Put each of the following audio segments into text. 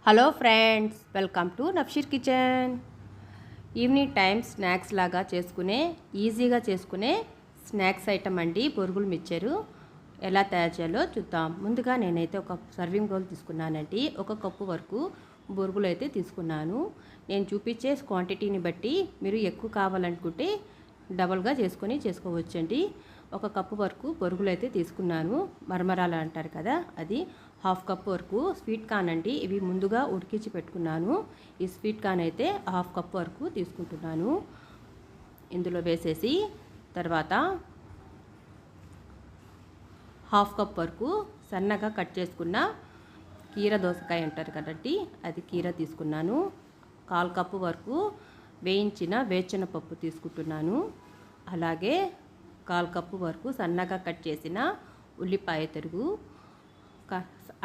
Hello friends, welcome to Nafsheer kitchen. Evening time snacks లాగా ఈజీగా చేసుకునే స్నాక్స్ ఐటమ్ అండి బొరుగులు మిక్చరు. ఎలా తయారు చేయాలో చూద్దాం. ముందుగా నేనైతే ఒక సర్వింగ్ బౌల్ తీసుకున్నానండి. 1 కప్పు వరకు బొరుగులు అయితే తీసుకున్నాను. నేను చూపించే క్వాంటిటీని బట్టి మీరు ఎక్కువ కావాలనుకుంటే డబల్గా చేసుకోవచ్చండి. 1 కప్పు వరకు బొరుగులు అయితే తీసుకున్నాను. మరమరాలు అంటారు కదా, అది 1/2 కప్పు వరకు స్వీట్ కార్న్ అండి. ఇవి ముందుగా ఉడికించి పెట్టుకున్నాను. ఈ స్వీట్ కార్న్ అయితే 1/2 కప్పు వరకు తీసుకుంటున్నాను. ఇందులో వేసేసి తర్వాత 1/2 కప్ వరకు సన్నగా కట్ చేసుకున్న కీర దోసకాయ అంటారు కదండి, అది కీర తీసుకున్నాను. 1/4 కప్పు వరకు వేయించిన పప్పు తీసుకుంటున్నాను. అలాగే 1/4 కప్పు వరకు సన్నగా కట్ చేసిన ఉల్లిపాయ తరుగు,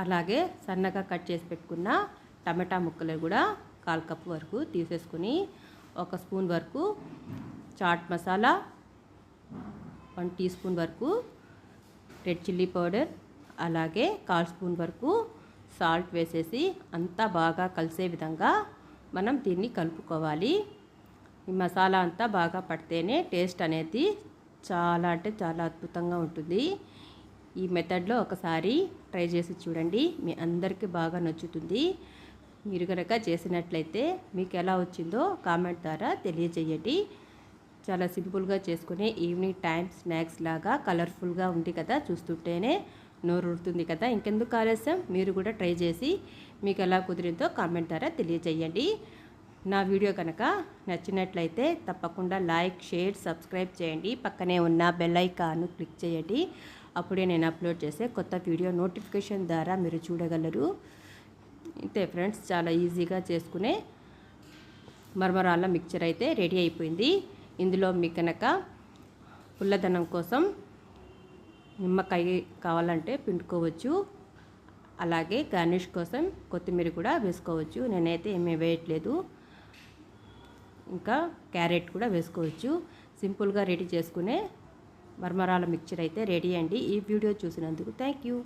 అలాగే సన్నగా కట్ చేసి పెట్టుకున్న టమాటా ముక్కలు కూడా 1/4 కప్పు వరకు తీసేసుకుని 1 స్పూన్ వరకు చాట్ మసాలా, 1 టీ స్పూన్ వరకు రెడ్ చిల్లీ పౌడర్, అలాగే 1/4 స్పూన్ వరకు సాల్ట్ వేసేసి అంతా బాగా కలిసే విధంగా మనం దీన్ని కలుపుకోవాలి. ఈ మసాలా అంతా బాగా పడితేనే టేస్ట్ అనేది చాలా అద్భుతంగా ఉంటుంది. ఈ మెథడ్లో ఒకసారి ట్రై చేసి చూడండి, మీ అందరికీ బాగా నచ్చుతుంది. మీరు కనుక చేసినట్లయితే మీకు ఎలా వచ్చిందో కామెంట్ ద్వారా తెలియజేయండి. చాలా సింపుల్గా చేసుకునే ఈవినింగ్ టైం స్నాక్స్ లాగా కలర్ఫుల్గా ఉంది కదా, చూస్తుంటేనే నోరు ఊరుతుంది కదా. ఇంకెందుకు ఆలస్యం, మీరు కూడా ట్రై చేసి మీకు ఎలా కుదిరిందో కామెంట్ ద్వారా తెలియజేయండి. నా వీడియో కనుక నచ్చినట్లయితే తప్పకుండా లైక్, షేర్, సబ్స్క్రైబ్ చేయండి. పక్కనే ఉన్న బెల్ ఐకాన్ను క్లిక్ చేయండి. అప్పుడే నేను అప్లోడ్ చేసే కొత్త వీడియో నోటిఫికేషన్ ద్వారా మీరు చూడగలరు. ఇంతే ఫ్రెండ్స్, చాలా ఈజీగా చేసుకునే మరమరాల మిక్చర్ అయితే రెడీ అయిపోయింది. ఇందులో మీకు కనుక పుల్లదనం కోసం నిమ్మకాయ కావాలంటే పిండుకోవచ్చు. అలాగే గార్నిష్ కోసం కొత్తిమీర కూడా వేసుకోవచ్చు. నేనైతే ఏమీ వేయట్లేదు. ఇంకా క్యారెట్ కూడా వేసుకోవచ్చు. సింపుల్గా రెడీ చేసుకునే మరమరాల మిక్చర్ అయితే రెడీ అండి. ఈ వీడియో చూసినందుకు థ్యాంక్ యూ.